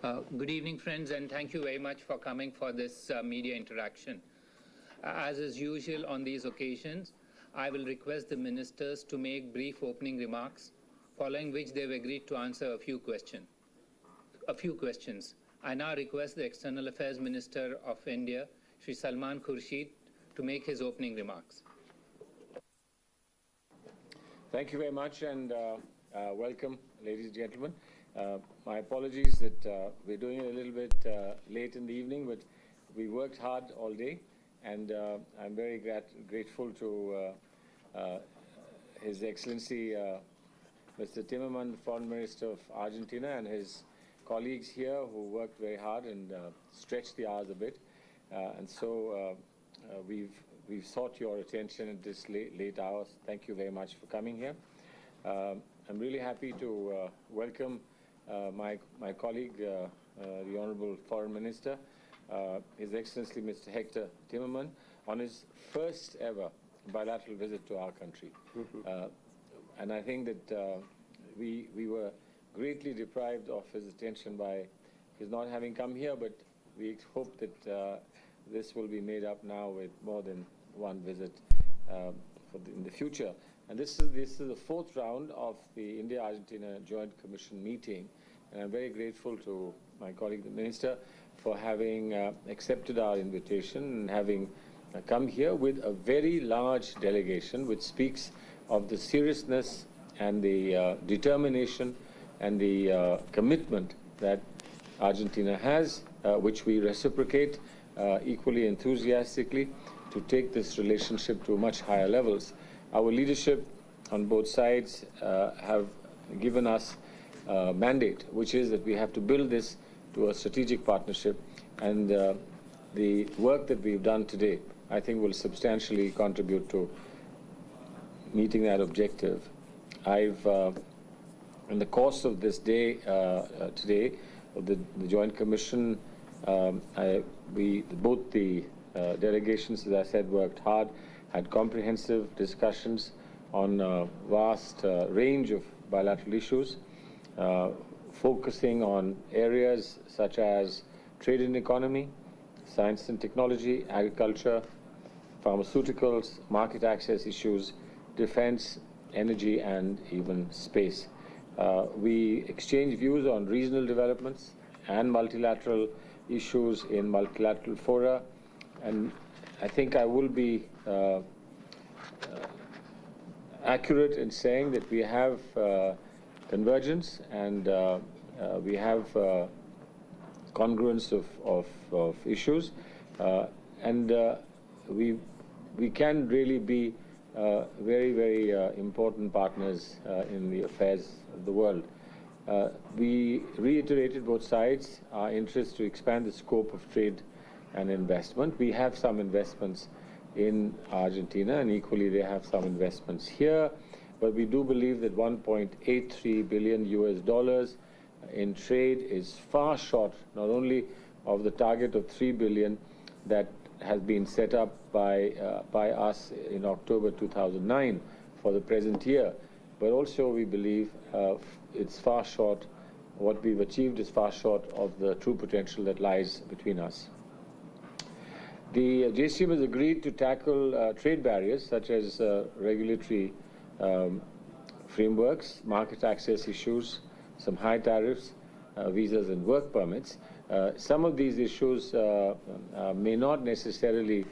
Good evening, friends, and thank you very much for coming for this media interaction. As is usual on these occasions, I will request the ministers to make brief opening remarks, following which they've agreed to answer a few questions. I now request the External Affairs Minister of India, Shri Salman Khurshid, to make his opening remarks. Thank you very much, and welcome, ladies and gentlemen. My apologies that we're doing it a little bit late in the evening, but we worked hard all day, and I'm very grateful to His Excellency Mr. Timmermans, Foreign Minister of Argentina, and his colleagues here who worked very hard and stretched the hours a bit. And so we've sought your attention at this late hours. Thank you very much for coming here. I'm really happy to welcome my colleague, the Honorable Foreign Minister, His Excellency Mr. Hector Timmermans, on his first ever bilateral visit to our country. And I think that we were greatly deprived of his attention by his not having come here, but we hope that this will be made up now with more than one visit in the future. And this is the fourth round of the India-Argentina Joint Commission meeting, and I'm very grateful to my colleague, the Minister, for having accepted our invitation and having come here with a very large delegation, which speaks of the seriousness and the determination and the commitment that Argentina has, which we reciprocate equally enthusiastically to take this relationship to much higher levels. Our leadership on both sides have given us a mandate, which is that we have to build this to a strategic partnership, and the work that we've done today, I think, will substantially contribute to meeting that objective. In the course of this day today, of the Joint Commission, both the delegations, as I said, worked hard, had comprehensive discussions on a vast range of bilateral issues, focusing on areas such as trade and economy, science and technology, agriculture, pharmaceuticals, market access issues, defense, energy, and even space. We exchange views on regional developments and multilateral issues in multilateral fora, and I think I will be accurate in saying that we have convergence and we have congruence of issues, and we can really be very important partners in the affairs of the world. We reiterated both sides our interest to expand the scope of trade and investment. We have some investments in Argentina, and equally they have some investments here, but we do believe that $1.83 billion in trade is far short not only of the target of $3 billion that has been set up by us in October 2009 for the present year, but also we believe it's far short, what we've achieved is far short of the true potential that lies between us. The JCM has agreed to tackle trade barriers such as regulatory frameworks, market access issues, some high tariffs, visas and work permits. Some of these issues may not necessarily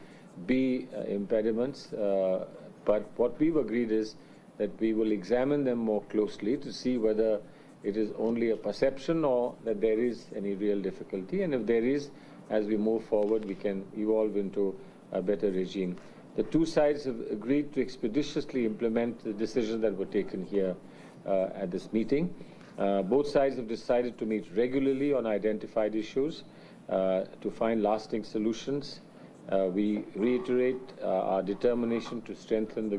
be impediments, but what we've agreed is that we will examine them more closely to see whether it is only a perception or that there is any real difficulty, and if there is, as we move forward, we can evolve into a better regime. The two sides have agreed to expeditiously implement the decisions that were taken here at this meeting. Both sides have decided to meet regularly on identified issues to find lasting solutions. We reiterate our determination to strengthen the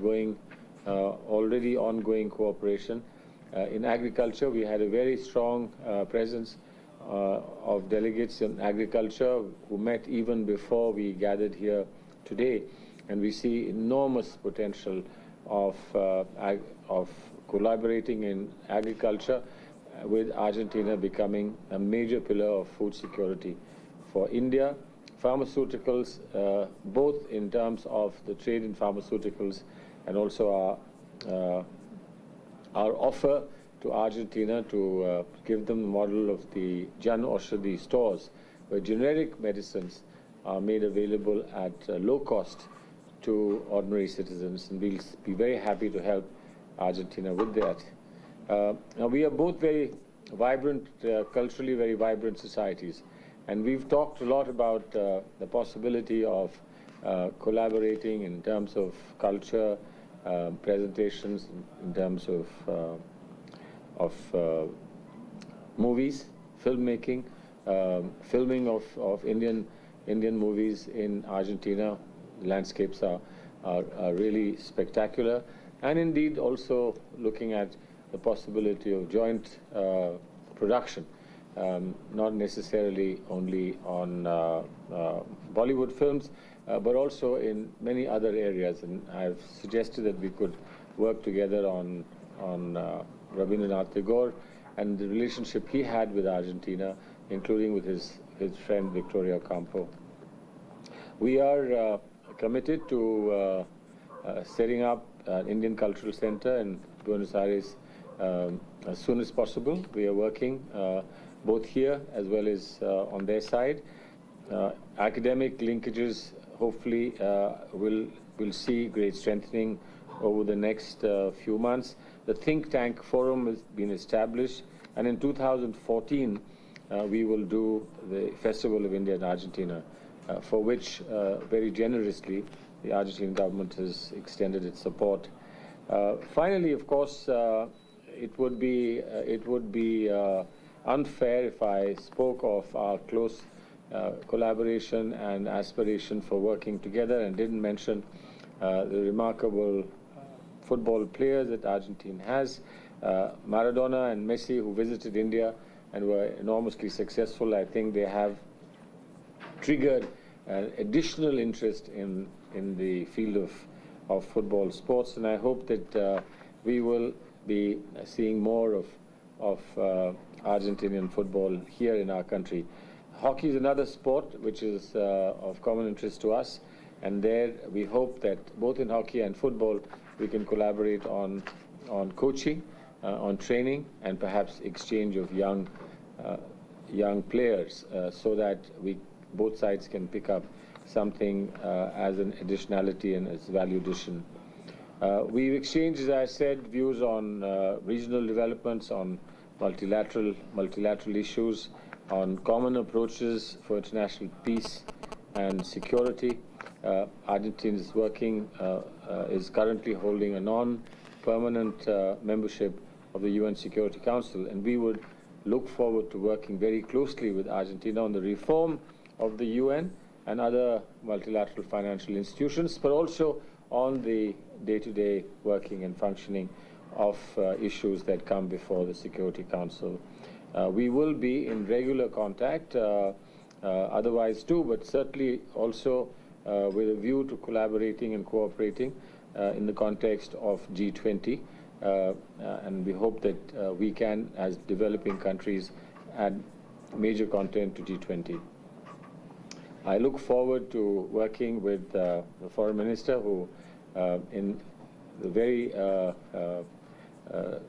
already ongoing cooperation. In agriculture, we had a very strong presence of delegates in agriculture who met even before we gathered here today, and we see enormous potential of collaborating in agriculture with Argentina becoming a major pillar of food security for India. Pharmaceuticals, both in terms of the trade in pharmaceuticals and also our offer to Argentina to give them the model of the Jan Aushadhi stores, where generic medicines are made available at low cost to ordinary citizens, and we'll be very happy to help Argentina with that. Now, we are both very vibrant, culturally very vibrant societies, and we've talked a lot about the possibility of collaborating in terms of culture, presentations, in terms of movies, filmmaking, filming of Indian movies in Argentina. The landscapes are really spectacular, and indeed also looking at the possibility of joint production, not necessarily only on Bollywood films, but also in many other areas. And I've suggested that we could work together on Rabindranath Tagore and the relationship he had with Argentina, including with his friend Victoria Campo. We are committed to setting up an Indian Cultural Center in Buenos Aires as soon as possible. We are working both here as well as on their side. Academic linkages hopefully will see great strengthening over the next few months. The think tank forum has been established, and in 2014 we will do the Festival of India in Argentina, for which very generously the Argentine government has extended its support. Finally, of course, it would be unfair if I spoke of our close collaboration and aspiration for working together and didn't mention the remarkable football players that Argentina has. Maradona and Messi, who visited India and were enormously successful, I think they have triggered additional interest in the field of football sports, and I hope that we will be seeing more of Argentinian football here in our country. Hockey is another sport which is of common interest to us, and there we hope that both in hockey and football we can collaborate on coaching, on training, and perhaps exchange of young players, so that both sides can pick up something as an additionality and as value addition. We've exchanged, as I said, views on regional developments, on multilateral issues, on common approaches for international peace and security. Argentina is is currently holding a non-permanent membership of the UN Security Council, and we would look forward to working very closely with Argentina on the reform of the UN and other multilateral financial institutions, but also on the day-to-day working and functioning of issues that come before the Security Council. We will be in regular contact, otherwise too, but certainly also with a view to collaborating and cooperating in the context of G20, and we hope that we can, as developing countries, add major content to G20. I look forward to working with the Foreign Minister, who in the very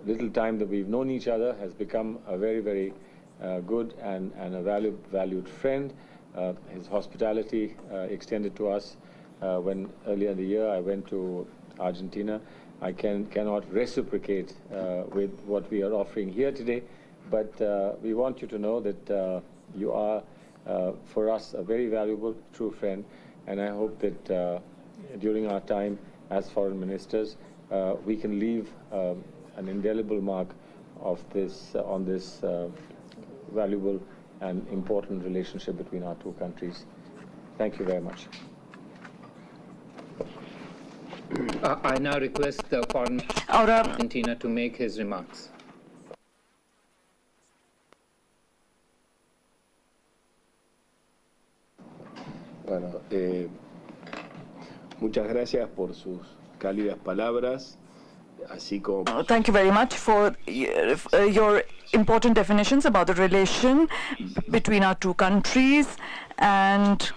little time that we've known each other has become a very, very good and a valued friend. His hospitality extended to us when earlier in the year I went to Argentina. I cannot reciprocate with what we are offering here today, but we want you to know that you are, for us, a very valuable, true friend, and I hope that during our time as foreign ministers, we can leave an indelible mark of this on this valuable and important relationship between our two countries. Thank you very much. I now request the Foreign Minister of Argentina to make his remarks. Bueno, muchas gracias por sus cálidas palabras, así como Thank you very much for your important definitions about the relation between our two countries, and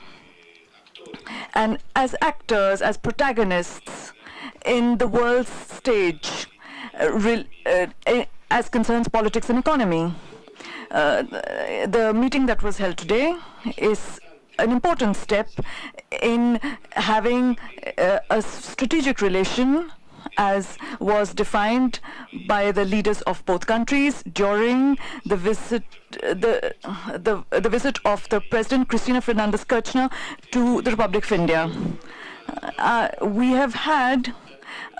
as actors, as protagonists in the world stage, as concerns politics and economy. The meeting that was held today is an important step in having a strategic relation as was defined by the leaders of both countries during the visit the visit of the President Cristina Fernandez Kirchner to the Republic of India. We have had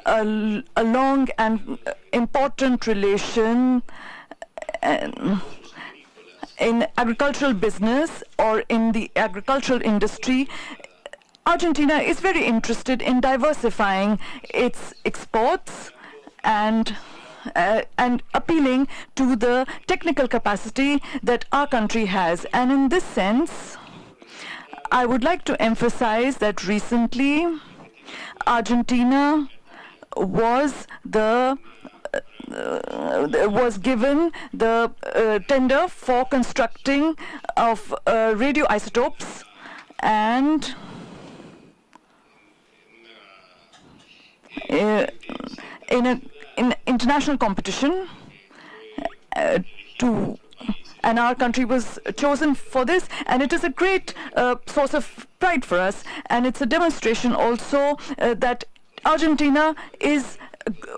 a long and important relation in agricultural business or in the agricultural industry. Argentina is very interested in diversifying its exports and appealing to the technical capacity that our country has. And in this sense, I would like to emphasize that recently Argentina was given the tender for constructing of radioisotopes, and in an international competition and our country was chosen for this, and it is a great source of pride for us, and it's a demonstration also that Argentina is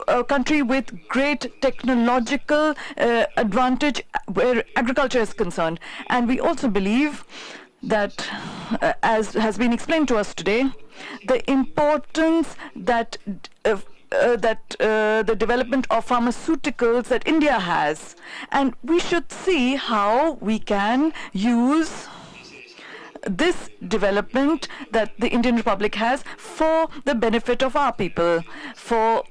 a country with great technological advantage where agriculture is concerned. And we also believe that, as has been explained to us today, the importance that the development of pharmaceuticals that India has, and we should see how we can use this development that the Indian Republic has for the benefit of our people, so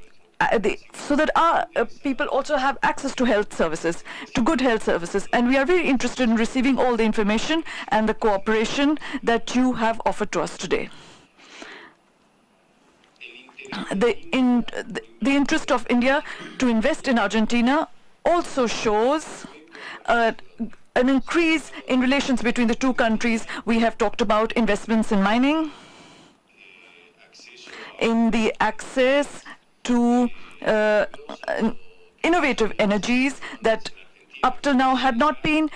that our people also have access to health services, to good health services. And we are very interested in receiving all the information and the cooperation that you have offered to us today. The interest of India to invest in Argentina also shows an increase in relations between the two countries. We have talked about investments in mining, in the access to innovative energies that up till now had not been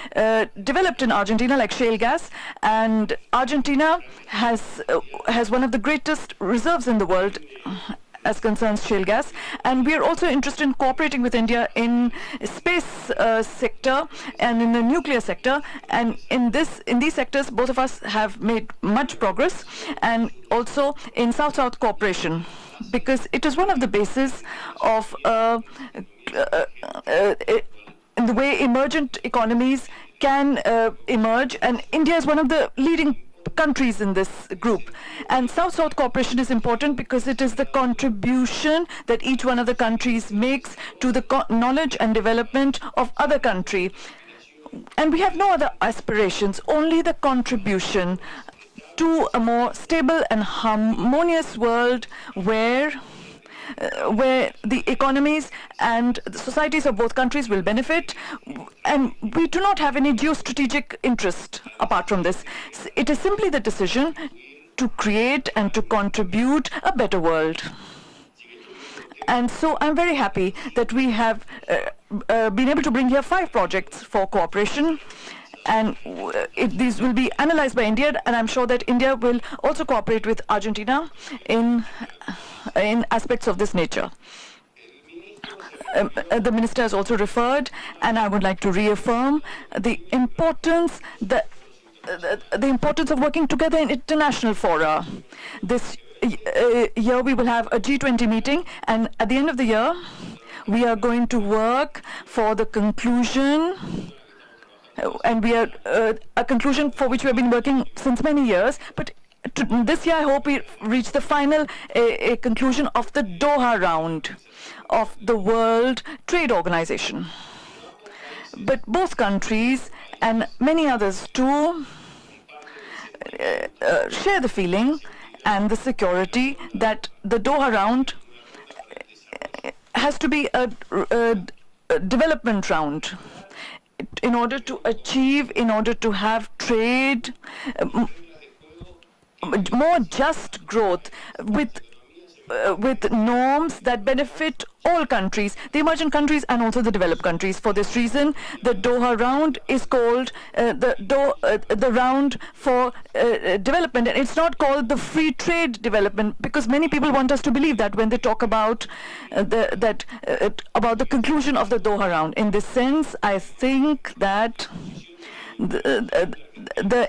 developed in Argentina, like shale gas. And Argentina has one of the greatest reserves in the world as concerns shale gas. And we are also interested in cooperating with India in space sector and in the nuclear sector. And in these sectors, both of us have made much progress, and also in South-South cooperation, because it is one of the bases of in the way emergent economies can emerge, and India is one of the leading countries in this group. And South-South cooperation is important because it is the contribution that each one of the countries makes to the knowledge and development of other country. And we have no other aspirations, only the contribution to a more stable and harmonious world where the economies and the societies of both countries will benefit. And we do not have any geostrategic interest apart from this. It is simply the decision to create and to contribute a better world. And so I'm very happy that we have been able to bring here 5 projects for cooperation. And these will be analyzed by India, and I'm sure that India will also cooperate with Argentina in aspects of this nature. The minister has also referred, and I would like to reaffirm the importance of working together in international fora. This year we will have a G20 meeting, and at the end of the year we are going to work for the conclusion, and we are a conclusion for which we have been working since many years. But this year I hope we reach the final conclusion of the Doha round of the World Trade Organization. But both countries and many others too share the feeling and the security that the Doha round has to be a development round. in order to achieve, in order to have trade, more just growth with norms that benefit all countries, the emerging countries and also the developed countries. For this reason, the Doha round is called the round for development, and it's not called the free trade development, because many people want us to believe that when they talk about about the conclusion of the Doha round. In this sense, I think that the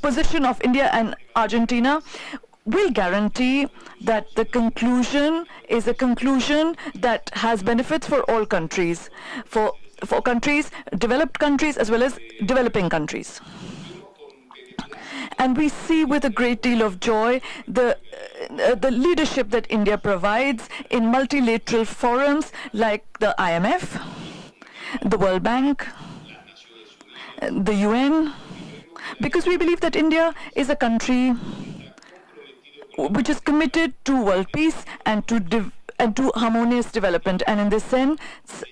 position of India and Argentina will guarantee that the conclusion is a conclusion that has benefits for all countries, for countries, developed countries as well as developing countries. And we see with a great deal of joy the leadership that India provides in multilateral forums like the IMF, the World Bank, the UN, because we believe that India is a country which is committed to world peace and to harmonious development. And in this sense,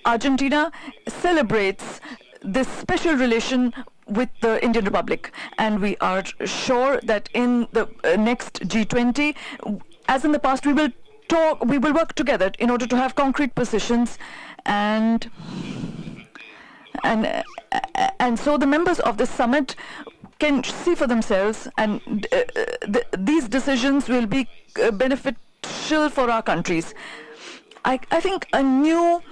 Argentina celebrates this special relation with the Indian Republic. And we are sure that in the next G20, as in the past, we will work together in order to have concrete positions, and so the members of this summit can see for themselves, and these decisions will be beneficial for our countries. I think a new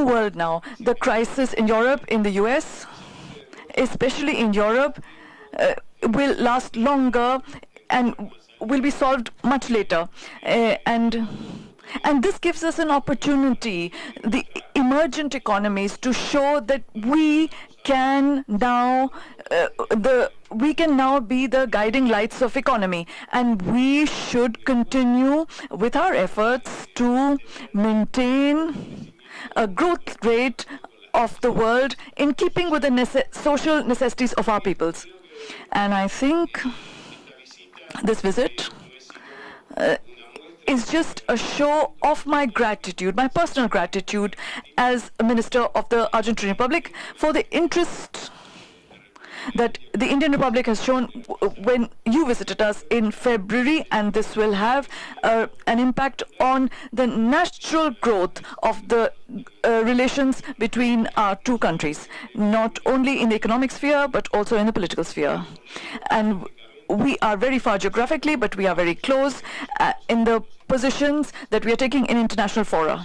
world now. The crisis in Europe, in the US, especially in Europe, will last longer and will be solved much later. And this gives us an opportunity, the emergent economies, to show that we can now be the guiding lights of economy, and we should continue with our efforts to maintain a growth rate of the world in keeping with the social necessities of our peoples. And I think this visit is just a show of my gratitude, my personal gratitude as a minister of the Argentine Republic, for the interest that the Indian Republic has shown when you visited us in February, and this will have an impact on the natural growth of the relations between our two countries, not only in the economic sphere but also in the political sphere. And we are very far geographically, but we are very close in the positions that we are taking in international fora.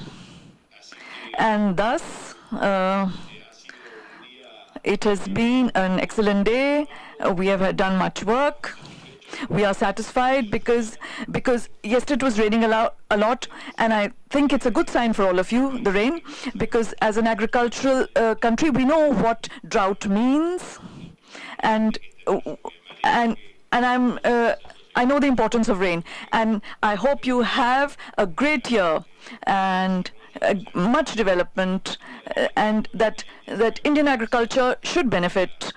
And thus, it has been an excellent day. We have done much work. We are satisfied because yesterday it was raining a lot, and I think it's a good sign for all of you, the rain, because as an agricultural country, we know what drought means, and I know the importance of rain, and I hope you have a great year and much development, and that Indian agriculture should benefit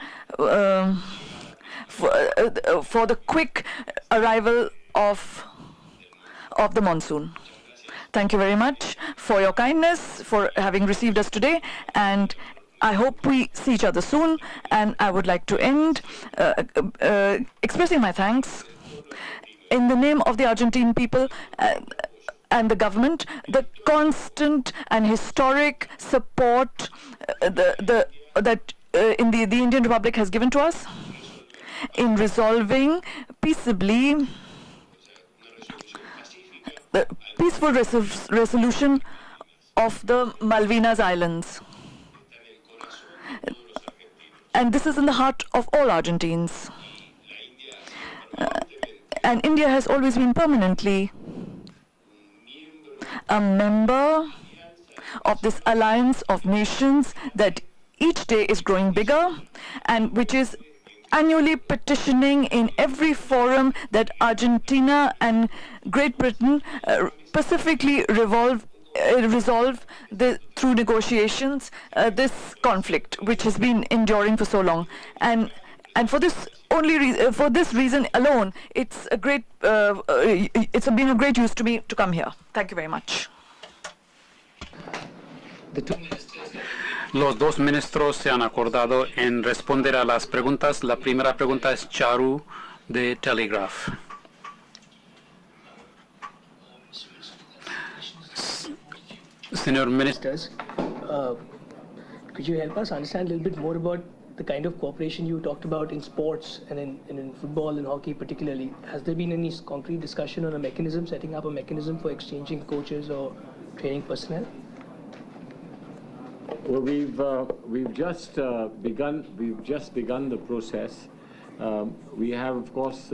for the quick arrival of the monsoon. Thank you very much for your kindness, for having received us today, and I hope we see each other soon. And I would like to end expressing my thanks in the name of the Argentine people and the government, the constant and historic support that the Indian Republic has given to us in resolving peaceably the peaceful resolution of the Malvinas Islands. And this is in the heart of all Argentines. And India has always been permanently a member of this alliance of nations that each day is growing bigger, and which is annually petitioning in every forum that Argentina and Great Britain pacifically resolve through negotiations this conflict, which has been enduring for so long. And for this for this reason alone, it's been a great use to me to come here. Thank you very much. The two ministers. Los dos ministros se han acordado en responder a las preguntas. La primera pregunta es Charu de Telegraph. Señor Ministro, Could you help us understand a little bit more about the kind of cooperation you talked about in sports and in football and hockey particularly? Has there been any concrete discussion on a mechanism, setting up a mechanism for exchanging coaches or training personnel? Well, we've just begun the process. We have, of course,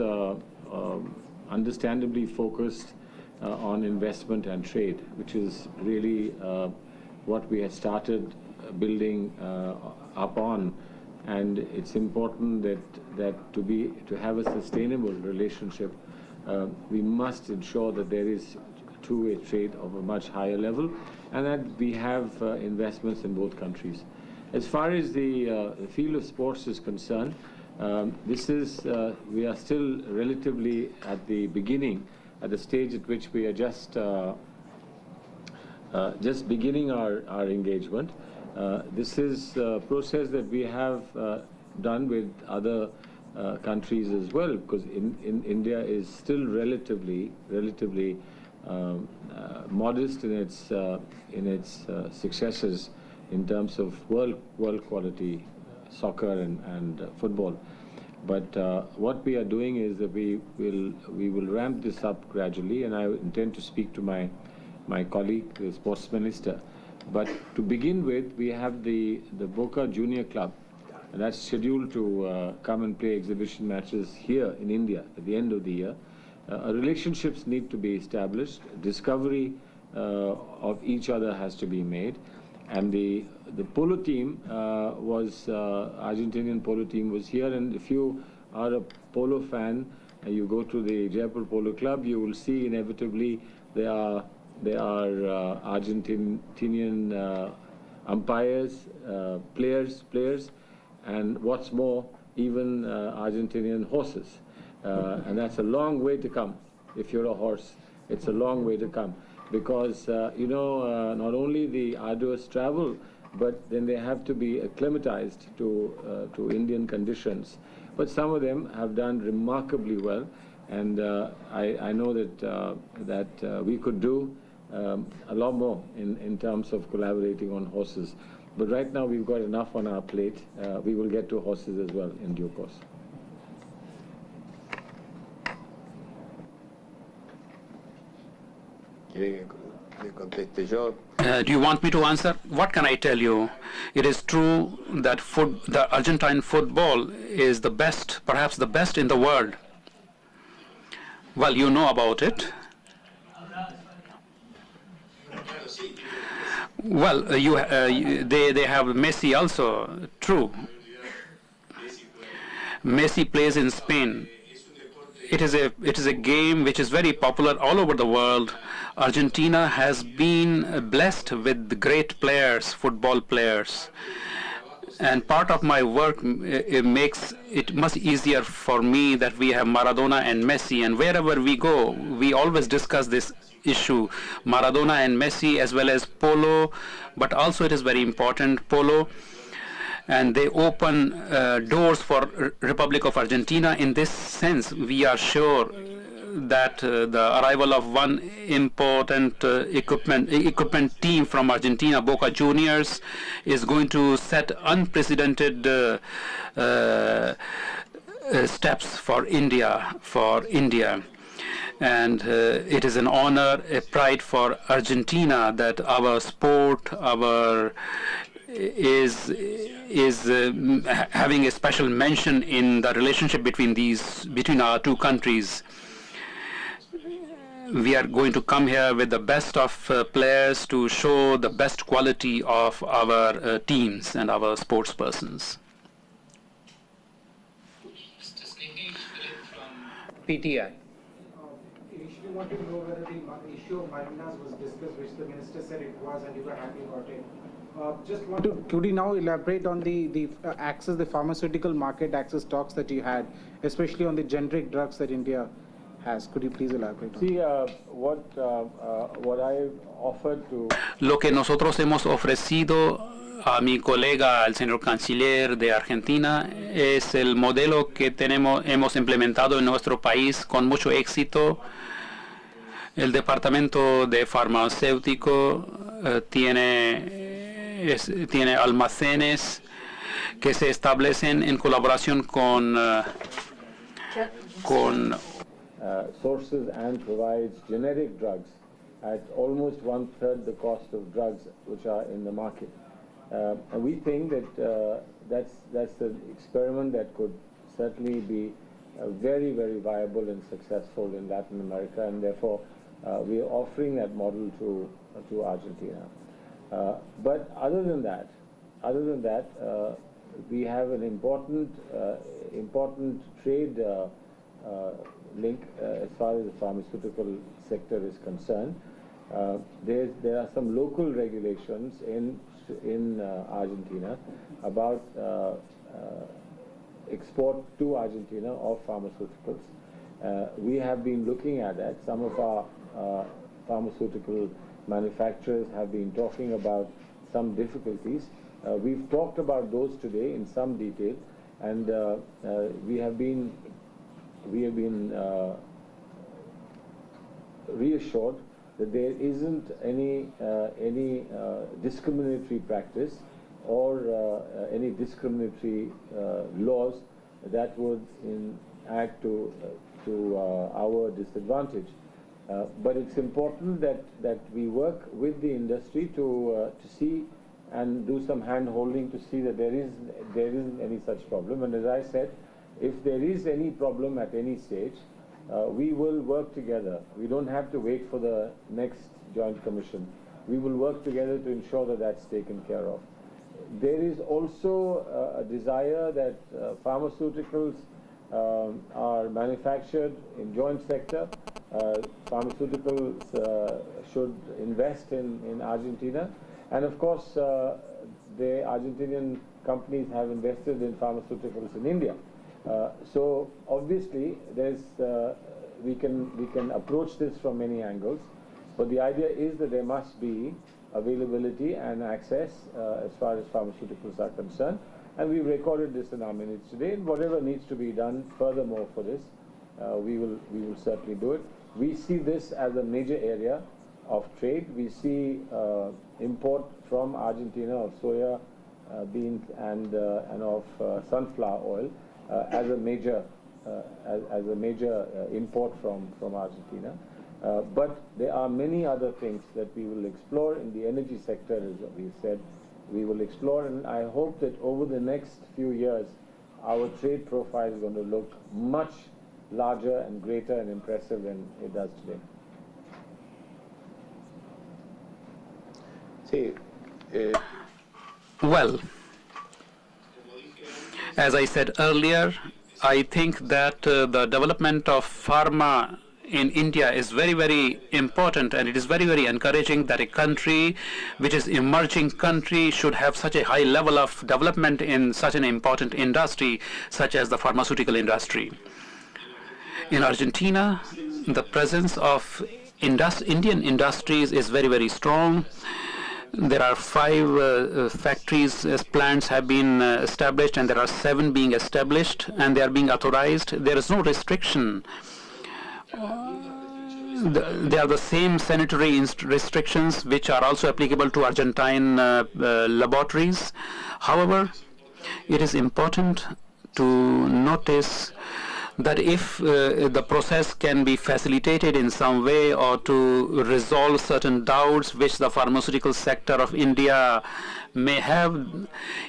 understandably focused on investment and trade, which is really what we had started building up on, and it's important that to have a sustainable relationship, we must ensure that there is two-way trade of a much higher level, and that we have investments in both countries. As far as the field of sports is concerned, we are still relatively at the beginning, at the stage at which we are just beginning our engagement. This is a process that we have done with other countries as well, because India is still relatively modest in its successes in terms of world quality soccer and football. But what we are doing is that we will ramp this up gradually, and I intend to speak to my colleague, the sports minister. But to begin with, we have the Boca Junior Club, and that's scheduled to come and play exhibition matches here in India at the end of the year. Relationships need to be established. Discovery of each other has to be made. And the polo team Argentinian polo team was here, and if you are a polo fan and you go to the Jaipur Polo Club, you will see inevitably there are Argentinian umpires, players, and what's more, even Argentinian horses. And that's a long way to come. If you're a horse, it's a long way to come, because not only the arduous travel, but then they have to be acclimatized to Indian conditions. But some of them have done remarkably well, and I know that we could do a lot more in terms of collaborating on horses. But right now we've got enough on our plate. We will get to horses as well in due course. do you want me to answer? What can I tell you? It is true that the Argentine football is the best, perhaps the best in the world. Well, you know about it. Well, they have Messi also. True. Messi plays in Spain. It is a game which is very popular all over the world. Argentina has been blessed with great players, football players. And part of my work, it makes it much easier for me that we have Maradona and Messi, and wherever we go, we always discuss this issue, Maradona and Messi, as well as polo, but also it is very important, polo, and they open doors for Republic of Argentina. In this sense, we are sure that the arrival of one important equipment team from Argentina, Boca Juniors, is going to set unprecedented steps for India. And it is an honor, a pride for Argentina that our sport, is having a special mention in the relationship between our two countries. We are going to come here with the best of players to show the best quality of our teams and our sports persons. PTI. Initially wanted to know whether the issue of Malvinas was discussed, which the minister said it was, and you were happy about it. Could you now elaborate on the access, the pharmaceutical market access talks that you had, especially on the generic drugs that India has? Could you please elaborate on that? What I've offered to... Lo que nosotros hemos ofrecido a mi colega, el señor canciller de Argentina. Es el modelo que hemos implementado en nuestro país con mucho éxito. El departamento de farmacéutico tiene almacenes que se establecen en colaboración con sources and provides generic drugs at almost 1/3 the cost of drugs which are in the market. And we think that that's an experiment that could certainly be very, very viable and successful in Latin America, and therefore we are offering that model to Argentina. But other than that, we have an important trade link as far as the pharmaceutical sector is concerned. There are some local regulations in Argentina about export to Argentina of pharmaceuticals. We have been looking at that. Some of our pharmaceutical manufacturers have been talking about some difficulties. We've talked about those today in some detail, and we have been reassured that there isn't any discriminatory practice or any discriminatory laws that would act to our disadvantage. But it's important that we work with the industry to see and do some hand-holding to see that there isn't any such problem. And as I said, if there is any problem at any stage, we will work together. We don't have to wait for the next Joint Commission. We will work together to ensure that that's taken care of. There is also a desire that pharmaceuticals are manufactured in joint sector. Pharmaceuticals should invest in Argentina. And of course, the Argentinian companies have invested in pharmaceuticals in India. So obviously, we can approach this from many angles, but the idea is that there must be availability and access as far as pharmaceuticals are concerned. And we've recorded this in our minutes today. And whatever needs to be done furthermore for this, we will certainly do it. We see this as a major area of trade. We see import from Argentina of soya beans and of sunflower oil as a major import from Argentina. But there are many other things that we will explore in the energy sector, as we said. We will explore, and I hope that over the next few years, our trade profile is going to look much larger and greater and impressive than it does today. Well, as I said earlier, I think that the development of pharma in India is very, very important, and it is very, very encouraging that a country which is emerging country should have such a high level of development in such an important industry such as the pharmaceutical industry. In Argentina, the presence of Indian industries is very, very strong. There are 5 factories, plants have been established, and there are 7 being established, and they are being authorized. There is no restriction. They are the same sanitary restrictions which are also applicable to Argentine laboratories. However, it is important to notice that if the process can be facilitated in some way or to resolve certain doubts which the pharmaceutical sector of India may have,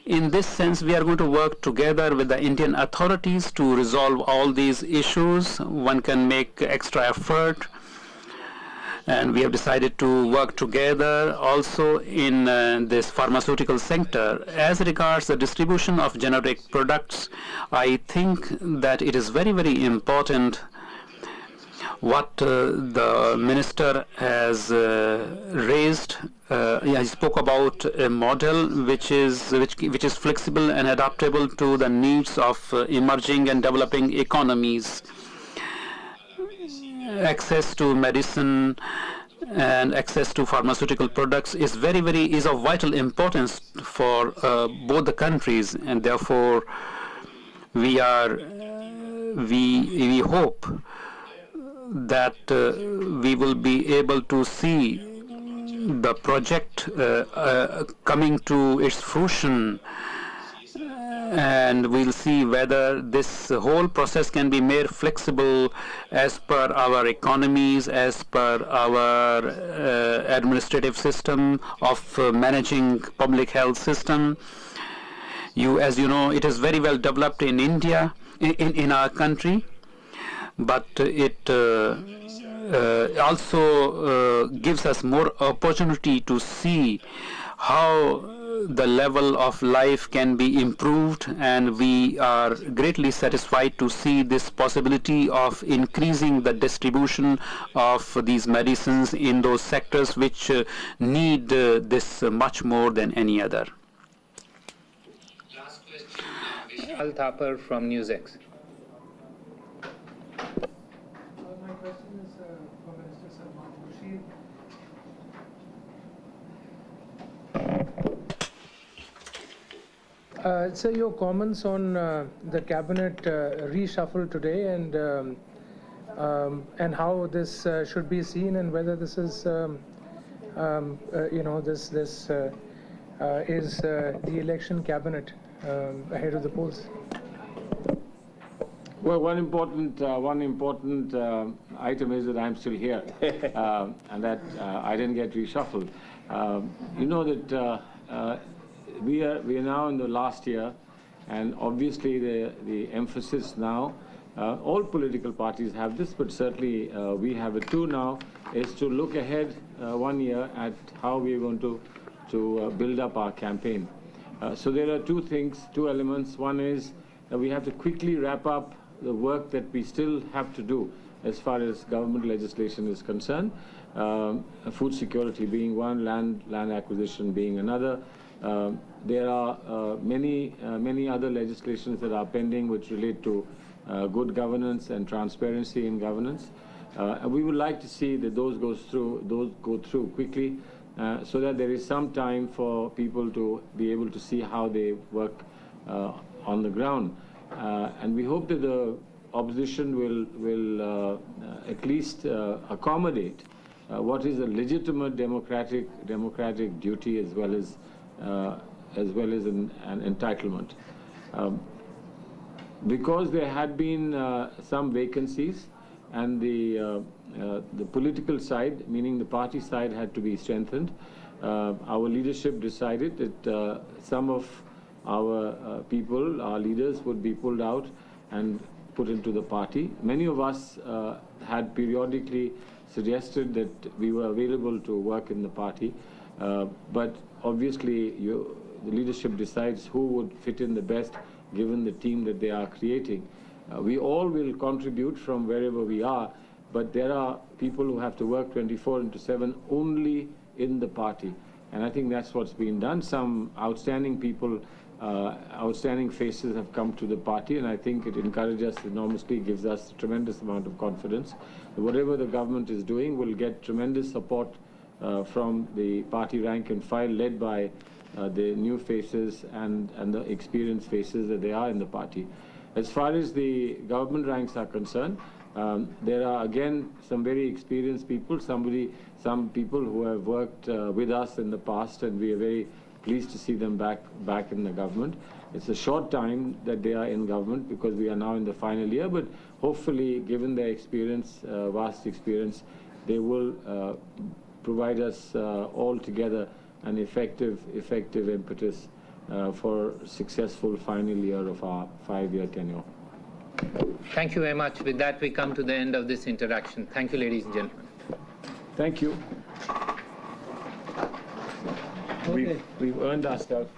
in this sense we are going to work together with the Indian authorities to resolve all these issues. One can make extra effort, and we have decided to work together also in this pharmaceutical sector. As regards the distribution of generic products, I think that it is very, very important what the minister has raised. He spoke about a model which is flexible and adaptable to the needs of emerging and developing economies. Access to medicine and access to pharmaceutical products is is of vital importance for both the countries, and therefore we hope that we will be able to see the project coming to its fruition, and we'll see whether this whole process can be made flexible as per our economies, as per our administrative system of managing public health system. As you know, it is very well developed in India, in our country, but it also gives us more opportunity to see how the level of life can be improved, and we are greatly satisfied to see this possibility of increasing the distribution of these medicines in those sectors which need this much more than any other. Last question, Vishal Thapar from NewsX. My question is for Minister Salman Khurshid. So your comments on the cabinet reshuffle today, and how this should be seen, and whether this is this is the election cabinet ahead of the polls. Well, one important item is that I'm still here, and that I didn't get reshuffled. You know that we are now in the last year, and obviously the emphasis now, all political parties have this, but certainly we have it too now, is to look ahead 1 year at how we are going to build up our campaign. So there are two elements. One is that we have to quickly wrap up the work that we still have to do as far as government legislation is concerned, food security being one, land acquisition being another. There are many other legislations that are pending which relate to good governance and transparency in governance. And we would like to see that those go through quickly, so that there is some time for people to be able to see how they work on the ground. And we hope that the opposition will at least accommodate what is a legitimate democratic duty as well as an entitlement. Because there had been some vacancies, and the political side, meaning the party side, had to be strengthened, our leadership decided that some of our people, our leaders, would be pulled out and put into the party. Many of us had periodically suggested that we were available to work in the party, but obviously the leadership decides who would fit in the best given the team that they are creating. We all will contribute from wherever we are, but there are people who have to work 24/7 only in the party. And I think that's what's been done. Some outstanding people, outstanding faces have come to the party, and I think it encourages us enormously, gives us a tremendous amount of confidence. Whatever the government is doing will get tremendous support from the party rank and file, led by the new faces and the experienced faces that they are in the party. As far as the government ranks are concerned, there are again some very experienced people, some people who have worked with us in the past, and we are very pleased to see them back in the government. It's a short time that they are in government because we are now in the final year, but hopefully, given their experience, vast experience, they will provide us all together an effective impetus for successful final year of our 5-year tenure. Thank you very much. With that, we come to the end of this interaction. Thank you, ladies and gentlemen. Thank you. Okay. We've earned ourselves,